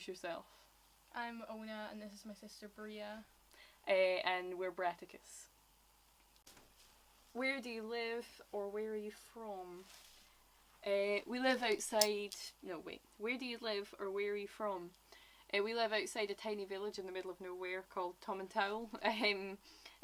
introduce yourself. I'm Ona, and this is my sister Bria. And we're Braticus. Where do you live, or where are you from? We live outside... No, wait. Where do you live, or where are you from? We live outside a tiny village in the middle of nowhere called Tomintoul. And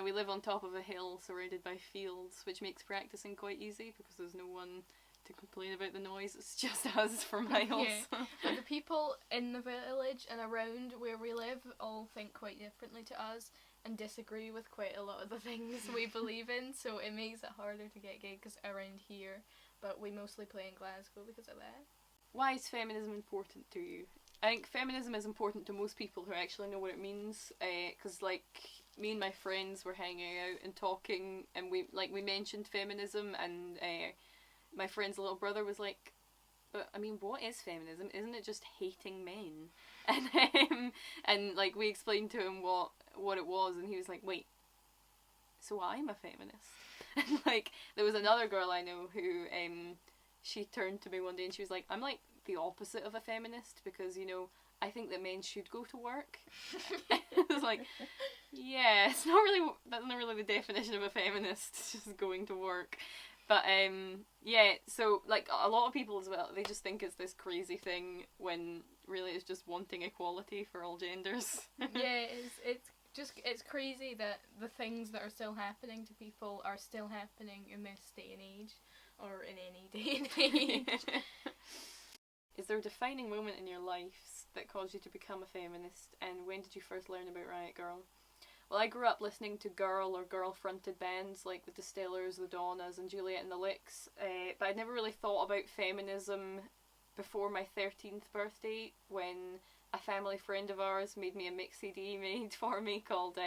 we live on top of a hill surrounded by fields, which makes practicing quite easy because there's no one to complain about the noise. It's just us for miles. Yeah. But the people in the village and around where we live all think quite differently to us and disagree with quite a lot of the things we believe in, so it makes it harder to get gigs around here, but we mostly play in Glasgow because of that. Why is feminism important to you? I think feminism is important to most people who actually know what it means, because like me and my friends were hanging out and talking, and we mentioned feminism, and my friend's little brother was like, "But I mean, what is feminism? Isn't it just hating men?" And like we explained to him what it was, and he was like, "Wait, so I'm a feminist?" And like there was another girl I know who she turned to me one day and she was like, "I'm like the opposite of a feminist because, you know, I think that men should go to work." I was like, yeah, that's not really the definition of a feminist. It's just going to work. But yeah, so like a lot of people as well, they just think it's this crazy thing when really it's just wanting equality for all genders. Yeah, it's crazy that the things that are still happening to people are still happening in this day and age, or in any day and age. Is there a defining moment in your life that caused you to become a feminist, and when did you first learn about Riot Grrrl? Well, I grew up listening to girl or girl-fronted bands like the Distillers, the Donnas and Juliet and the Licks, but I'd never really thought about feminism before my 13th birthday when a family friend of ours made me a mix CD made for me called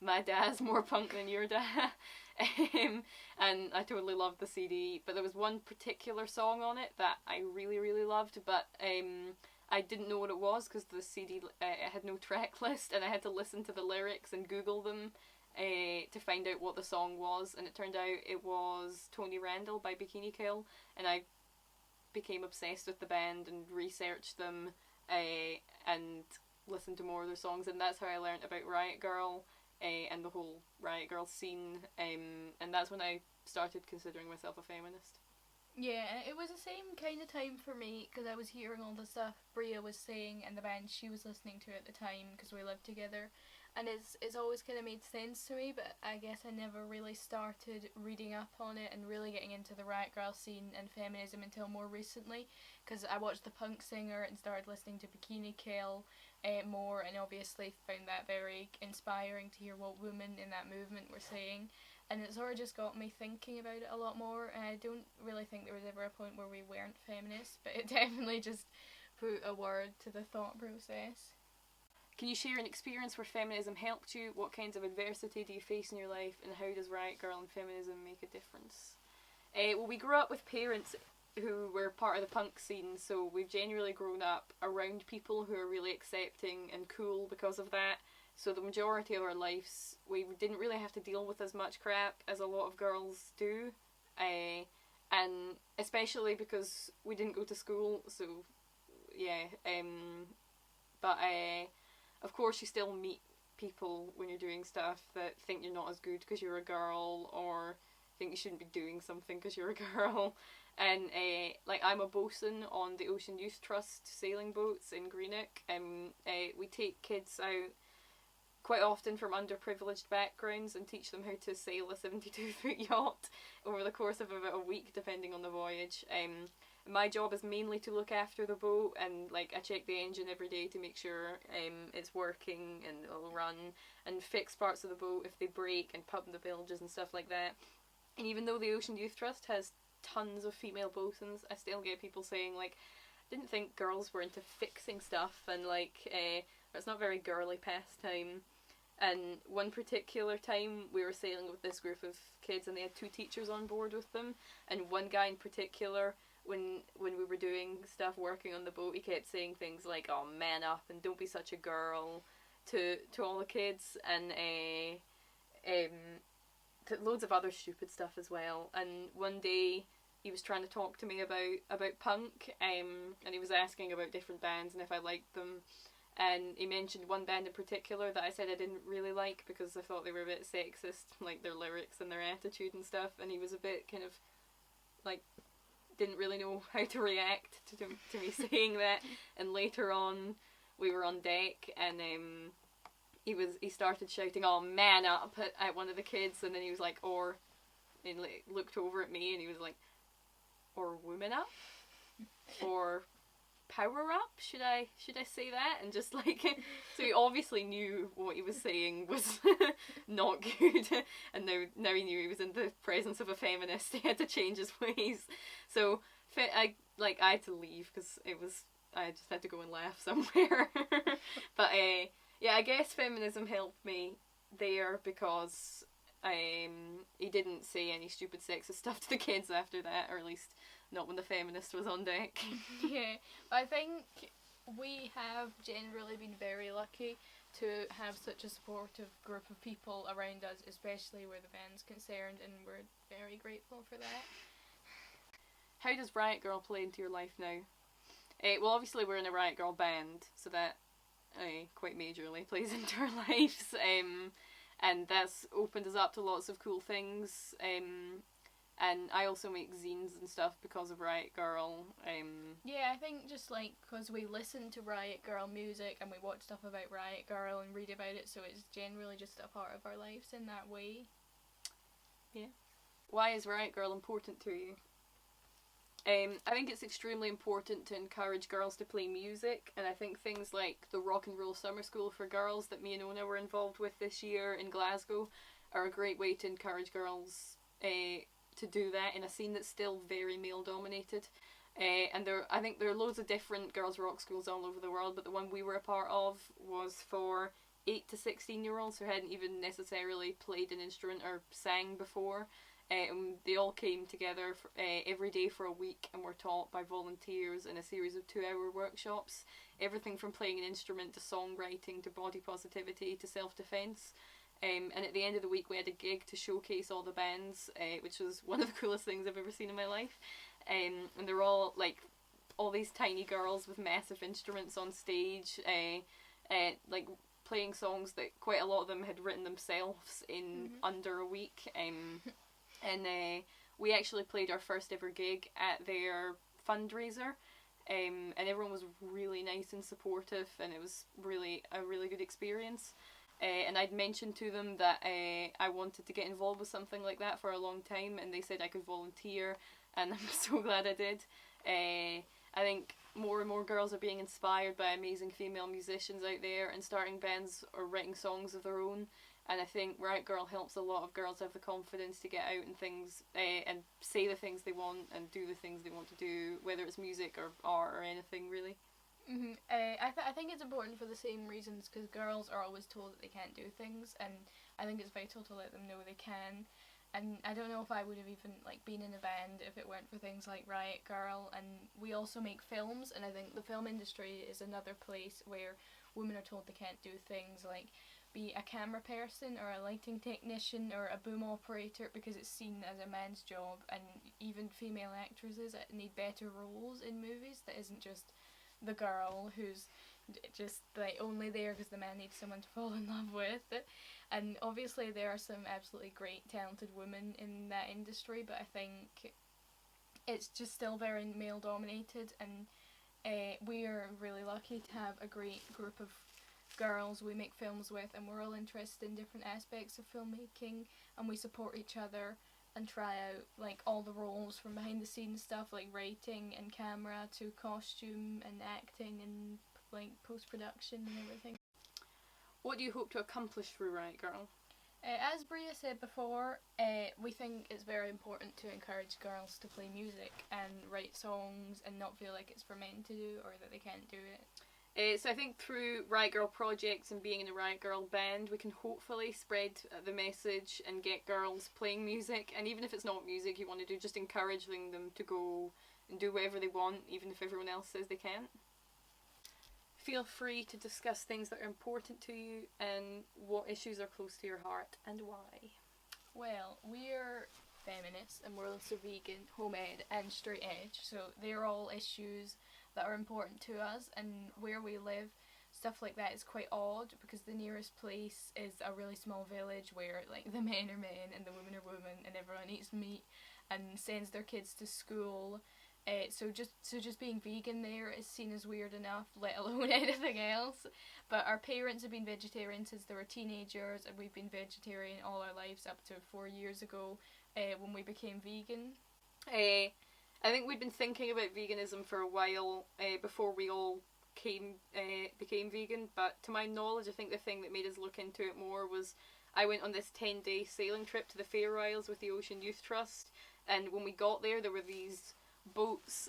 My Dad's More Punk Than Your Dad. And I totally loved the CD, but there was one particular song on it that I really, really loved, but I didn't know what it was because the CD had no track list, and I had to listen to the lyrics and Google them to find out what the song was, and it turned out it was Tony Randall by Bikini Kill, and I became obsessed with the band and researched them and listened to more of their songs, and that's how I learnt about Riot Grrrl and the whole Riot Grrrl scene, and that's when I started considering myself a feminist. Yeah, it was the same kind of time for me because I was hearing all the stuff Bria was saying and the band she was listening to at the time because we lived together, and it's always kind of made sense to me, but I guess I never really started reading up on it and really getting into the Riot Grrrl scene and feminism until more recently, because I watched The Punk Singer and started listening to Bikini Kill more, and obviously found that very inspiring to hear what women in that movement were saying, and it sort of just got me thinking about it a lot more, and I don't really think there was ever a point where we weren't feminists, but it definitely just put a word to the thought process. Can you share an experience where feminism helped you? What kinds of adversity do you face in your life, and how does Riot Grrrl and feminism make a difference? Well, we grew up with parents who were part of the punk scene, so we've generally grown up around people who are really accepting and cool because of that. So the majority of our lives, we didn't really have to deal with as much crap as a lot of girls do, and especially because we didn't go to school, so yeah, but of course you still meet people when you're doing stuff that think you're not as good because you're a girl, or think you shouldn't be doing something because you're a girl. And like I'm a bosun on the Ocean Youth Trust sailing boats in Greenock, and we take kids out quite often from underprivileged backgrounds and teach them how to sail a 72-foot yacht over the course of about a week depending on the voyage. My job is mainly to look after the boat, and like I check the engine every day to make sure it's working and it'll run, and fix parts of the boat if they break, and pump the bilges and stuff like that. And even though the Ocean Youth Trust has tons of female bosuns, I still get people saying like, didn't think girls were into fixing stuff, and like it's not very girly pastime. And one particular time we were sailing with this group of kids, and they had 2 teachers on board with them, and one guy in particular, when we were doing stuff working on the boat, he kept saying things like, "Oh, man up," and "Don't be such a girl," to all the kids, and to loads of other stupid stuff as well. And one day he was trying to talk to me about punk, and he was asking about different bands and if I liked them. And he mentioned one band in particular that I said I didn't really like because I thought they were a bit sexist, like their lyrics and their attitude and stuff. And he was a bit kind of like, didn't really know how to react to me saying that. And later on, we were on deck, and he started shouting, "Oh, man up," at one of the kids, and then he was like, "Or," and like, looked over at me, and he was like, "Or woman up, or power up, should I say that?" And just like, so he obviously knew what he was saying was not good, and now he knew he was in the presence of a feminist. He had to change his ways. So I had to leave because I just had to go and laugh somewhere. But yeah, I guess feminism helped me there because he didn't say any stupid sexist stuff to the kids after that, or at least not when the feminist was on deck. Yeah, but I think we have generally been very lucky to have such a supportive group of people around us, especially where the band's concerned, and we're very grateful for that. How does Riot Grrrl play into your life now? Well, obviously we're in a Riot Grrrl band, so that quite majorly plays into our lives, and that's opened us up to lots of cool things. And I also make zines and stuff because of Riot Grrrl. Yeah, I think just like because we listen to Riot Grrrl music and we watch stuff about Riot Grrrl and read about it, so it's generally just a part of our lives in that way. Yeah. Why is Riot Grrrl important to you? I think it's extremely important to encourage girls to play music, and I think things like the Rock and Roll Summer School for Girls that me and Ona were involved with this year in Glasgow are a great way to encourage girls to do that in a scene that's still very male dominated. And I think there are loads of different girls' rock schools all over the world, but the one we were a part of was for 8 to 16 year olds who hadn't even necessarily played an instrument or sang before. And they all came together every day for a week and were taught by volunteers in a series of 2-hour workshops. Everything from playing an instrument to songwriting to body positivity to self-defense. And at the end of the week we had a gig to showcase all the bands, which was one of the coolest things I've ever seen in my life. And they're all like all these tiny girls with massive instruments on stage, like playing songs that quite a lot of them had written themselves in under a week. And we actually played our first ever gig at their fundraiser, and everyone was really nice and supportive, and it was really a really good experience. And I'd mentioned to them that I wanted to get involved with something like that for a long time, and they said I could volunteer, and I'm so glad I did. I think more and more girls are being inspired by amazing female musicians out there and starting bands or writing songs of their own. And I think Riot Grrrl helps a lot of girls have the confidence to get out and things, and say the things they want and do the things they want to do, whether it's music or art or anything really. I think it's important for the same reasons, because girls are always told that they can't do things, and I think it's vital to let them know they can. And I don't know if I would have even been in a band if it weren't for things like Riot Grrrl. And we also make films, and I think the film industry is another place where women are told they can't do things like be a camera person or a lighting technician or a boom operator, because it's seen as a man's job. And even female actresses need better roles in movies that isn't just the girl who's just only there because the man needs someone to fall in love with. And obviously there are some absolutely great talented women in that industry, but I think it's just still very male dominated, and we are really lucky to have a great group of girls we make films with, and we're all interested in different aspects of filmmaking, and we support each other and try out all the roles from behind the scenes stuff like writing and camera to costume and acting and post-production and everything. What do you hope to accomplish through Riot Grrrl? As Bria said before, we think it's very important to encourage girls to play music and write songs and not feel like it's for men to do or that they can't do it. So I think through Riot Grrrl projects and being in a Riot Grrrl band, we can hopefully spread the message and get girls playing music. And even if it's not music you want to do, just encouraging them to go and do whatever they want, even if everyone else says they can't. Feel free to discuss things that are important to you and what issues are close to your heart and why. Well, we're feminist, and we're also vegan, home ed, and straight edge. So they're all issues that are important to us, and where we live, stuff like that is quite odd because the nearest place is a really small village where like the men are men and the women are women and everyone eats meat and sends their kids to school. So just being vegan there is seen as weird enough, let alone anything else. But our parents have been vegetarian since they were teenagers, and we've been vegetarian all our lives up to 4 years ago when we became vegan. I think we'd been thinking about veganism for a while before we all became vegan, but to my knowledge, I think the thing that made us look into it more was I went on this 10-day sailing trip to the Faroe Isles with the Ocean Youth Trust, and when we got there were these boats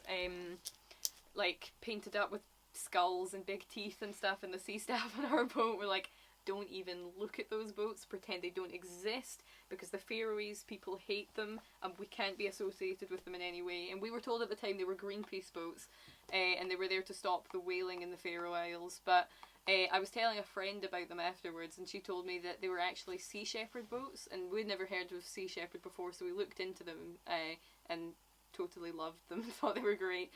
like painted up with skulls and big teeth and stuff, and the sea staff on our boat were like, don't even look at those boats, pretend they don't exist, because the Faroese people hate them and we can't be associated with them in any way. And we were told at the time they were Greenpeace boats, and they were there to stop the whaling in the Faroe Isles, but I was telling a friend about them afterwards, and she told me that they were actually Sea Shepherd boats, and we'd never heard of Sea Shepherd before, so we looked into them and totally loved them and thought they were great.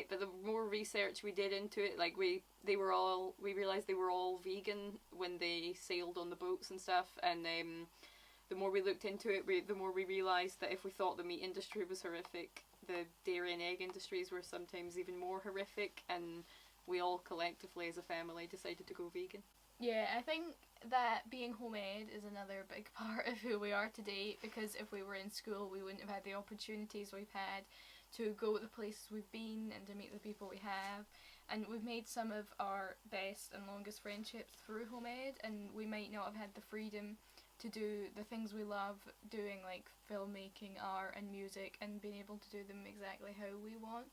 But the more research we did into it, like we realised they were all vegan when they sailed on the boats and stuff, and the more we looked into it, the more we realised that if we thought the meat industry was horrific, the dairy and egg industries were sometimes even more horrific, and we all collectively as a family decided to go vegan. Yeah, I think that being home ed is another big part of who we are today, because if we were in school we wouldn't have had the opportunities we've had to go to the places we've been and to meet the people we have, and we've made some of our best and longest friendships through home ed, and we might not have had the freedom to do the things we love doing, like filmmaking, art and music, and being able to do them exactly how we want.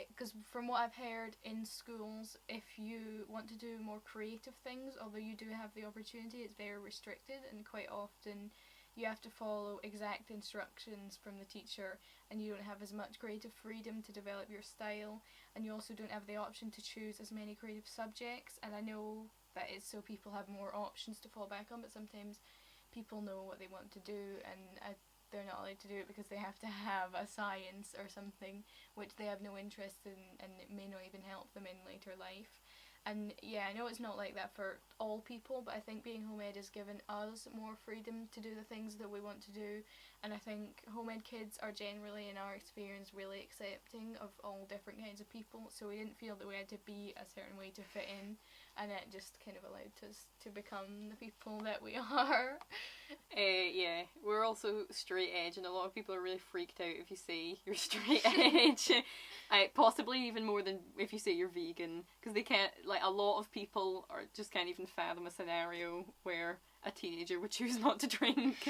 Because from what I've heard in schools, if you want to do more creative things, although you do have the opportunity, it's very restricted, and quite often you have to follow exact instructions from the teacher, and you don't have as much creative freedom to develop your style, and you also don't have the option to choose as many creative subjects. And I know that is so people have more options to fall back on, but sometimes people know what they want to do, and they're not allowed to do it because they have to have a science or something which they have no interest in, and it may not even help them in later life. And yeah, I know it's not like that for all people, but I think being home ed has given us more freedom to do the things that we want to do, and I think home ed kids are generally, in our experience, really accepting of all different kinds of people, so we didn't feel that we had to be a certain way to fit in, and it just kind of allowed us to become the people that we are. Yeah, we're also straight edge, and a lot of people are really freaked out if you say you're straight edge. Possibly even more than if you say you're vegan, because they can't, like, a lot of people just can't even fathom a scenario where a teenager would choose not to drink.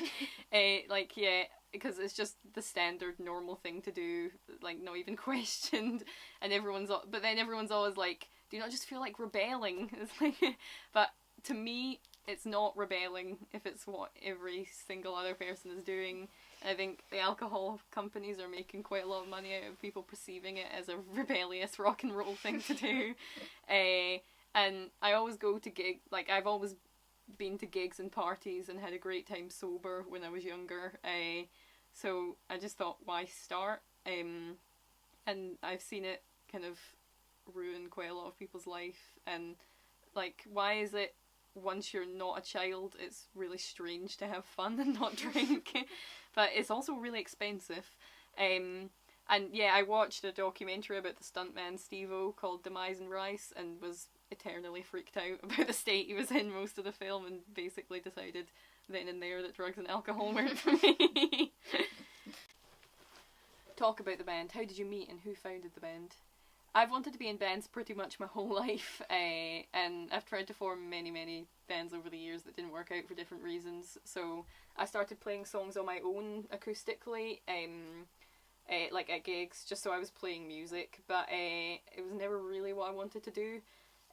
Because it's just the standard normal thing to do, like, not even questioned, and but then everyone's always like, do you not just feel like rebelling? It's like, but to me, it's not rebelling if it's what every single other person is doing. I think the alcohol companies are making quite a lot of money out of people perceiving it as a rebellious rock and roll thing to do. And I always go to I've always been to gigs and parties and had a great time sober when I was younger. So I just thought, why start? And I've seen it kind of ruin quite a lot of people's life. And like, why is it once you're not a child, it's really strange to have fun and not drink? But it's also really expensive. And yeah, I watched a documentary about the stuntman Steve-O called Demise and Rice, and was eternally freaked out about the state he was in most of the film, and basically decided then and there that drugs and alcohol weren't for me. Talk about the band. How did you meet and who founded the band? I've wanted to be in bands pretty much my whole life, and I've tried to form many bands over the years that didn't work out for different reasons. So I started playing songs on my own acoustically, like at gigs, just so I was playing music, but it was never really what I wanted to do.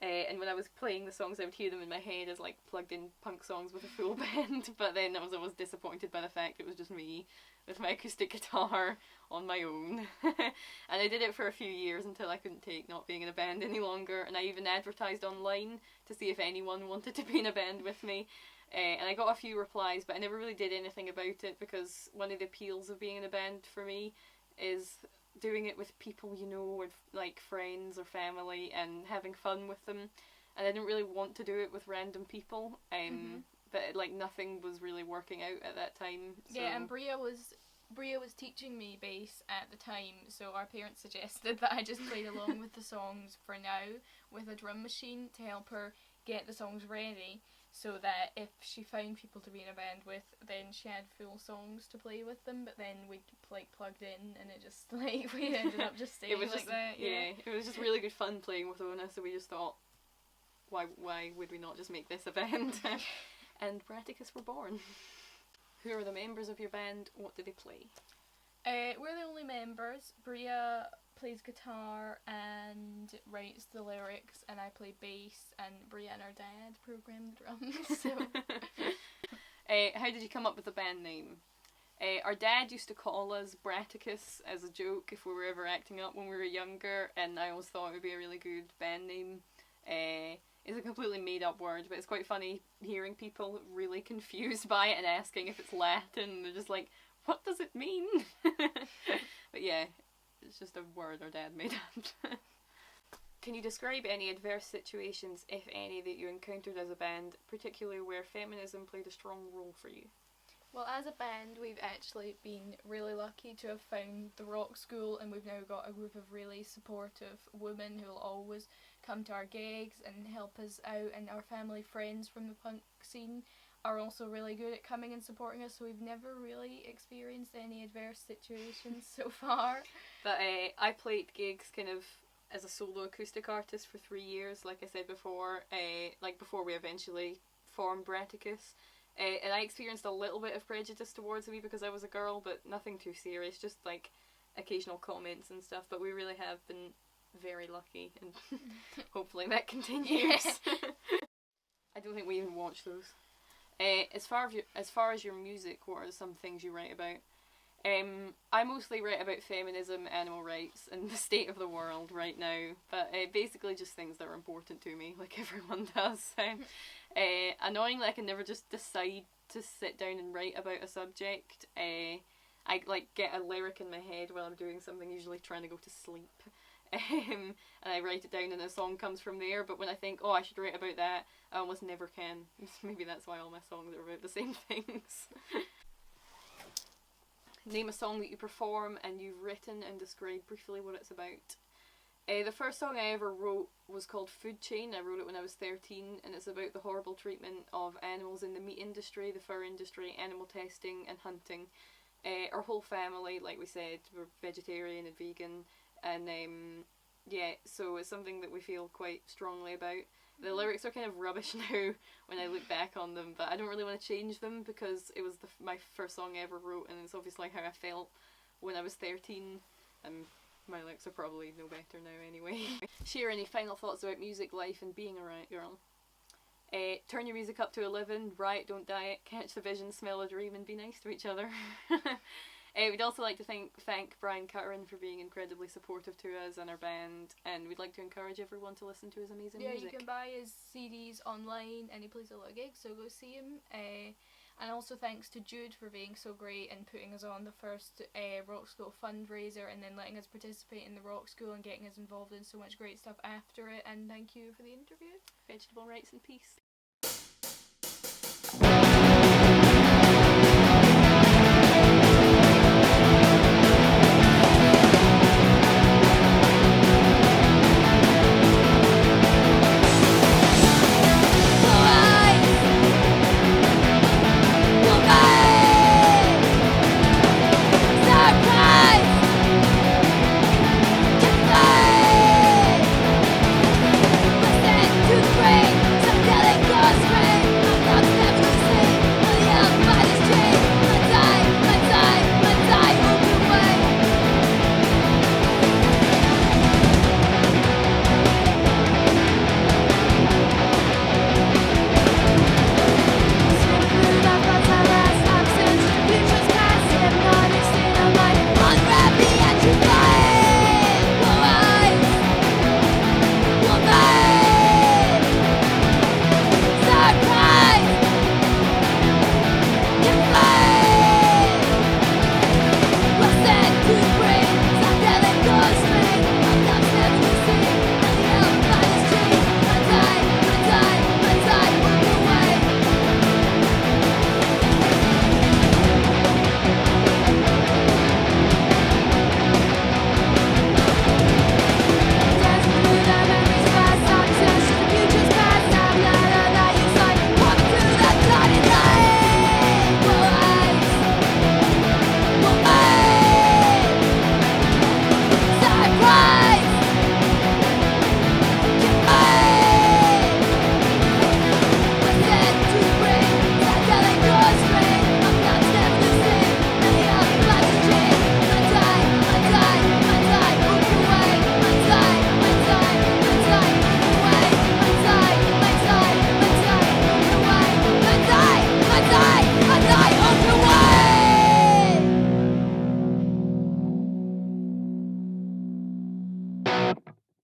And when I was playing the songs, I would hear them in my head as like plugged in punk songs with a full band, but then I was always disappointed by the fact it was just me with my acoustic guitar on my own. And I did it for a few years until I couldn't take not being in a band any longer, and I even advertised online to see if anyone wanted to be in a band with me. And I got a few replies, but I never really did anything about it because one of the appeals of being in a band for me is doing it with people you know, or like friends or family, and having fun with them. And I didn't really want to do it with random people. But like nothing was really working out at that time. So. Yeah, and Bria was teaching me bass at the time, so our parents suggested that I just played along with the songs for now with a drum machine to help her get the songs ready, so that if she found people to be in a band with, then she had full songs to play with them. But then we like plugged in, and it just like we ended up just staying like that. Yeah, it was just really good fun playing with Ona. So we just thought, why would we not just make this a band? And Braticus were born. Who are the members of your band? What do they play? We're the only members. Bria plays guitar and writes the lyrics, and I play bass, and Bria and her dad program the drums. So. How did you come up with the band name? Our dad used to call us Braticus as a joke if we were ever acting up when we were younger, and I always thought it would be a really good band name. It's a completely made up word, but it's quite funny hearing people really confused by it and asking if it's Latin. They're just like, what does it mean? But yeah, it's just a word our dad made up. Can you describe any adverse situations, if any, that you encountered as a band, particularly where feminism played a strong role for you? Well, as a band, we've actually been really lucky to have found the rock school, and we've now got a group of really supportive women who will always come to our gigs and help us out, and our family friends from the punk scene are also really good at coming and supporting us, so we've never really experienced any adverse situations so far. But I played gigs kind of as a solo acoustic artist for 3 years, like I said before, like before we eventually formed Braticus. And I experienced a little bit of prejudice towards me because I was a girl, but nothing too serious, just like occasional comments and stuff. But we really have been very lucky, and hopefully that continues. I don't think we even watch those. As far as your music, what are some things you write about? I mostly write about feminism, animal rights, and the state of the world right now, but basically just things that are important to me, like everyone does. Annoyingly, I can never just decide to sit down and write about a subject. I like get a lyric in my head while I'm doing something, usually trying to go to sleep. And I write it down and a song comes from there, but when I think, oh, I should write about that, I almost never can. Maybe that's why all my songs are about the same things. Name a song that you perform and you've written, and describe briefly what it's about. The first song I ever wrote was called Food Chain. I wrote it when I was 13, and it's about the horrible treatment of animals in the meat industry, the fur industry, animal testing and hunting. Our whole family, like we said, we're vegetarian and vegan, and yeah, so it's something that we feel quite strongly about. The lyrics are kind of rubbish now when I look back on them, but I don't really want to change them because it was my first song I ever wrote, and it's obviously how I felt when I was 13. My lyrics are probably no better now anyway. Share any final thoughts about music, life, and being a riot girl. Turn your music up to 11, riot, don't diet, catch the vision, smell a dream, and be nice to each other. We'd also like to thank Brian Cutterin for being incredibly supportive to us and our band, and we'd like to encourage everyone to listen to his amazing music. Yeah, you can buy his CDs online, and he plays a lot of gigs, so go see him. And also thanks to Jude for being so great and putting us on the first Rock School fundraiser, and then letting us participate in the Rock School and getting us involved in so much great stuff after it. And thank you for the interview. Vegetable rights and peace.